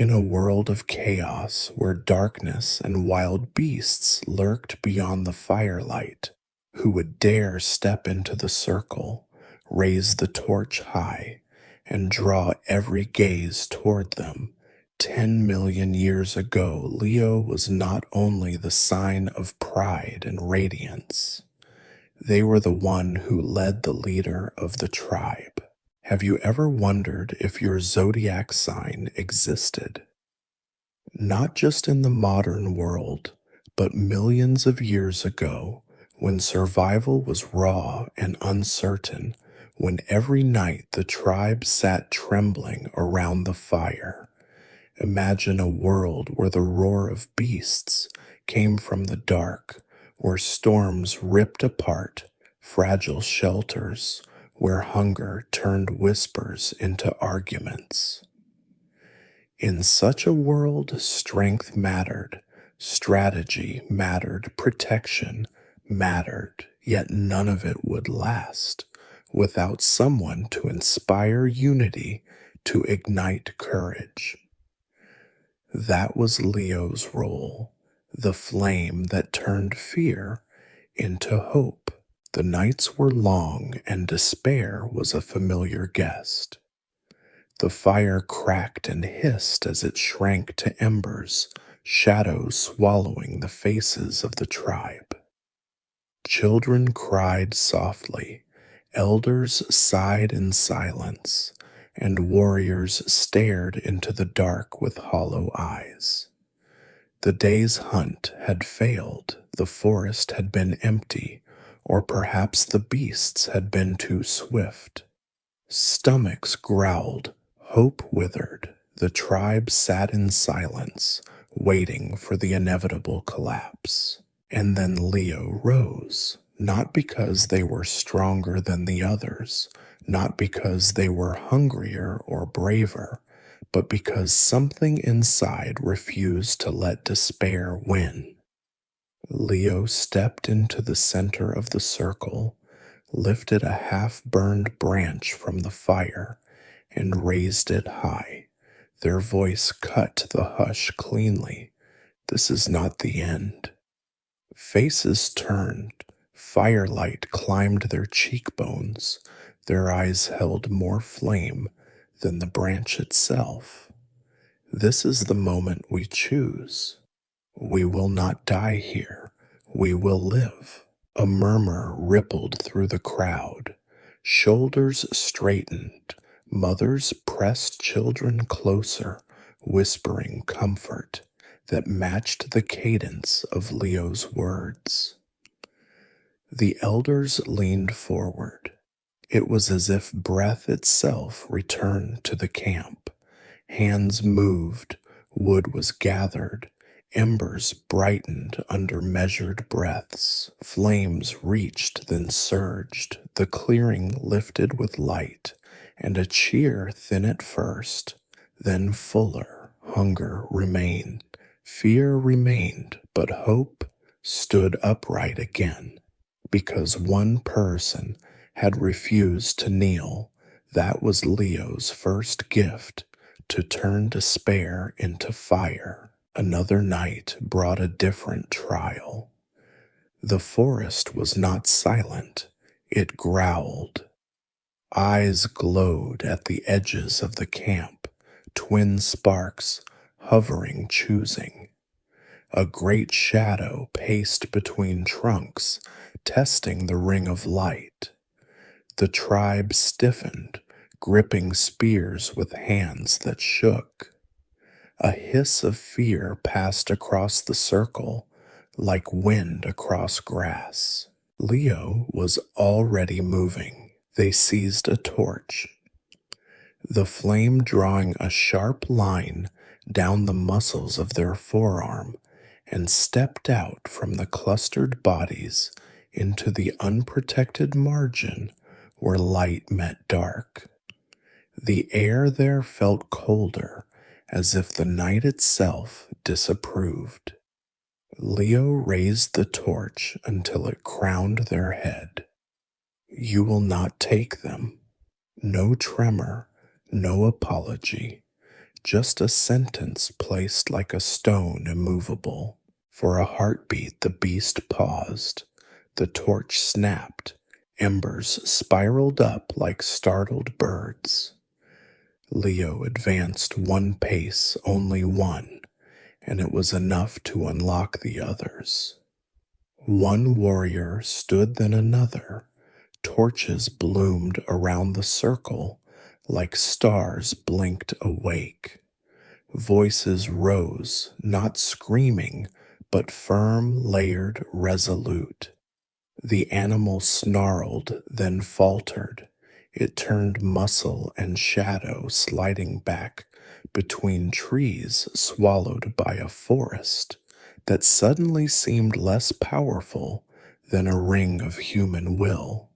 In a world of chaos where darkness and wild beasts lurked beyond the firelight, who would dare step into the circle, raise the torch high, and draw every gaze toward them? 10 million years ago, Leo was not only the sign of pride and radiance, they were the one who led the leader of the tribe. Have you ever wondered if your zodiac sign existed? Not just in the modern world, but millions of years ago, when survival was raw and uncertain, when every night the tribe sat trembling around the fire. Imagine a world where the roar of beasts came from the dark, where storms ripped apart fragile shelters, where hunger turned whispers into arguments. In such a world, strength mattered, strategy mattered, protection mattered, yet none of it would last without someone to inspire unity, to ignite courage. That was Leo's role, the flame that turned fear into hope. The nights were long, and despair was a familiar guest. The fire cracked and hissed as it shrank to embers, shadows swallowing the faces of the tribe. Children cried softly, elders sighed in silence, and warriors stared into the dark with hollow eyes. The day's hunt had failed, the forest had been empty, or perhaps the beasts had been too swift. Stomachs growled, hope withered, the tribe sat in silence, waiting for the inevitable collapse. And then Leo rose, not because they were stronger than the others, not because they were hungrier or braver, but because something inside refused to let despair win. Leo stepped into the center of the circle, lifted a half-burned branch from the fire, and raised it high. Their voice cut the hush cleanly. This is not the end. Faces turned, firelight climbed their cheekbones, their eyes held more flame than the branch itself. This is the moment we choose. We will not die here. We will live. A murmur rippled through the crowd. Shoulders straightened. Mothers pressed children closer, whispering comfort that matched the cadence of Leo's words. The elders leaned forward. It was as if breath itself returned to the camp. Hands moved, wood was gathered, embers brightened under measured breaths. Flames reached, then surged. The clearing lifted with light, and a cheer thin at first, then fuller. Hunger remained. Fear remained, but hope stood upright again. Because one person had refused to kneel, that was Leo's first gift, to turn despair into fire. Another night brought a different trial. The forest was not silent, it growled. Eyes glowed at the edges of the camp, twin sparks hovering, choosing. A great shadow paced between trunks, testing the ring of light. The tribe stiffened, gripping spears with hands that shook. A hiss of fear passed across the circle, like wind across grass. Leo was already moving. They seized a torch, the flame drawing a sharp line down the muscles of their forearm, and stepped out from the clustered bodies into the unprotected margin where light met dark. The air there felt colder, as if the night itself disapproved. Leo raised the torch until it crowned their head. You will not take them. No tremor, no apology, just a sentence placed like a stone immovable. For a heartbeat, the beast paused. The torch snapped. Embers spiraled up like startled birds. Leo advanced one pace, only one, and it was enough to unlock the others. One warrior stood, then another. Torches bloomed around the circle like stars blinked awake. Voices rose, not screaming, but firm, layered, resolute. The animal snarled, then faltered. It turned muscle and shadow sliding back between trees swallowed by a forest that suddenly seemed less powerful than a ring of human will.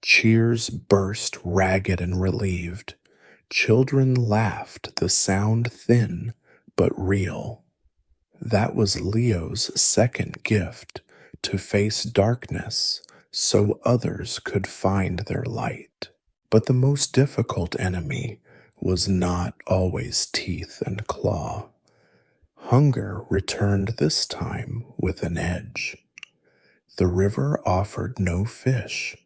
Cheers burst ragged and relieved. Children laughed, the sound thin but real. That was Leo's second gift, to face darkness so others could find their light. But the most difficult enemy was not always teeth and claw. Hunger returned this time with an edge. The river offered no fish.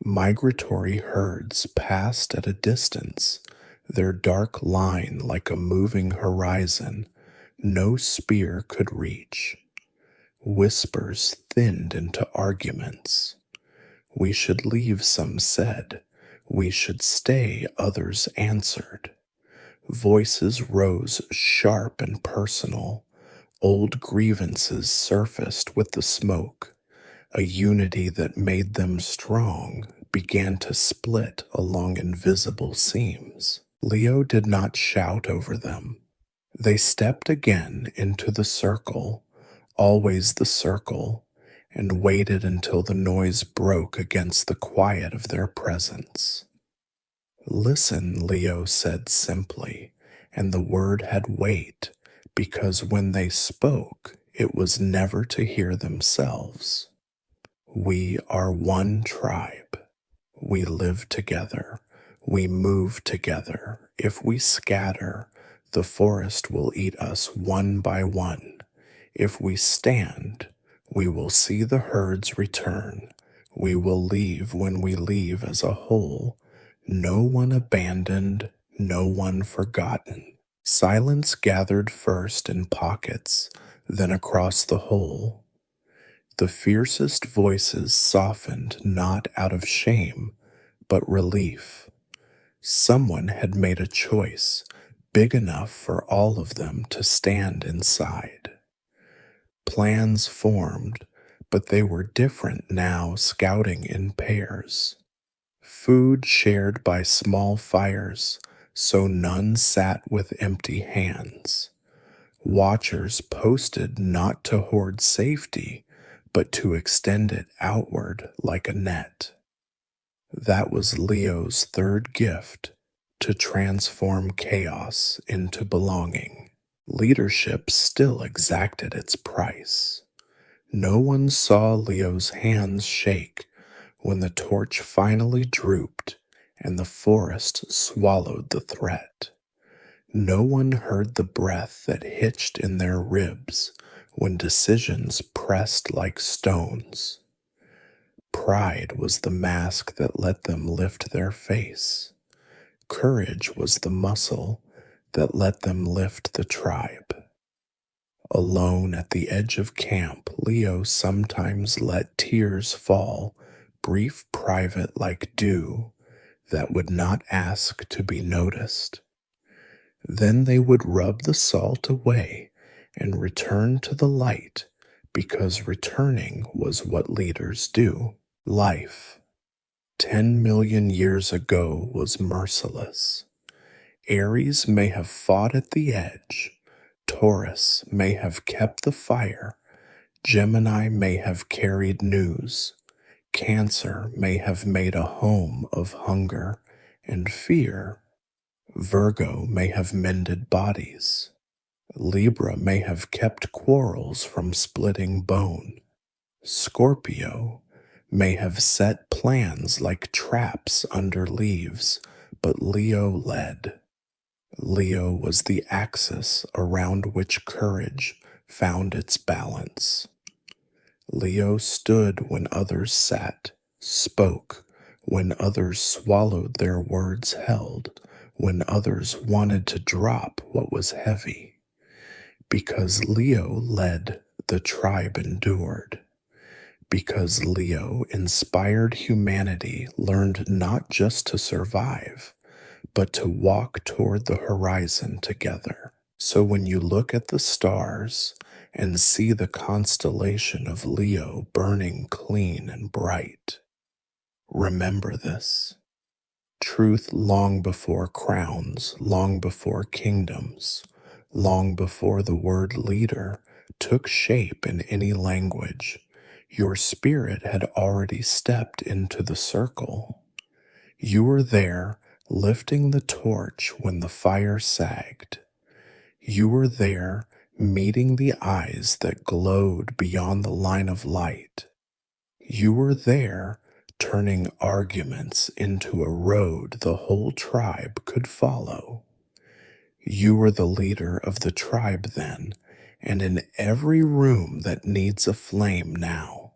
Migratory herds passed at a distance, their dark line like a moving horizon no spear could reach. Whispers thinned into arguments. We should leave, some said. We should stay, others answered. Voices rose sharp and personal. Old grievances surfaced with the smoke. A unity that made them strong began to split along invisible seams. Leo did not shout over them. They stepped again into the circle, always the circle, and waited until the noise broke against the quiet of their presence. Listen, Leo said simply, and the word had weight, because when they spoke, it was never to hear themselves. We are one tribe. We live together. We move together. If we scatter, the forest will eat us one by one. If we stand, we will see the herds return. We will leave when we leave as a whole. No one abandoned, no one forgotten. Silence gathered first in pockets, then across the whole. The fiercest voices softened not out of shame, but relief. Someone had made a choice big enough for all of them to stand inside. Plans formed, but they were different now, scouting in pairs. Food shared by small fires, so none sat with empty hands. Watchers posted not to hoard safety, but to extend it outward like a net. That was Leo's third gift, to transform chaos into belonging. Leadership still exacted its price. No one saw Leo's hands shake when the torch finally drooped and the forest swallowed the threat. No one heard the breath that hitched in their ribs when decisions pressed like stones. Pride was the mask that let them lift their face. Courage was the muscle that let them lift the tribe. Alone at the edge of camp, Leo sometimes let tears fall, brief, private like dew, that would not ask to be noticed. Then they would rub the salt away and return to the light, because returning was what leaders do. Life, 10 million years ago, was merciless. Aries may have fought at the edge, Taurus may have kept the fire, Gemini may have carried news, Cancer may have made a home of hunger and fear, Virgo may have mended bodies, Libra may have kept quarrels from splitting bone, Scorpio may have set plans like traps under leaves, but Leo led. Leo was the axis around which courage found its balance. Leo stood when others sat, spoke when others swallowed their words held, when others wanted to drop what was heavy. Because Leo led, the tribe endured. Because Leo inspired humanity learned not just to survive, but to walk toward the horizon together. So when you look at the stars and see the constellation of Leo burning clean and bright, remember this. Truth long before crowns, long before kingdoms, long before the word leader took shape in any language, your spirit had already stepped into the circle. You were there, lifting the torch when the fire sagged. You were there, meeting the eyes that glowed beyond the line of light. You were there, turning arguments into a road the whole tribe could follow. You were the leader of the tribe then, and in every room that needs a flame now,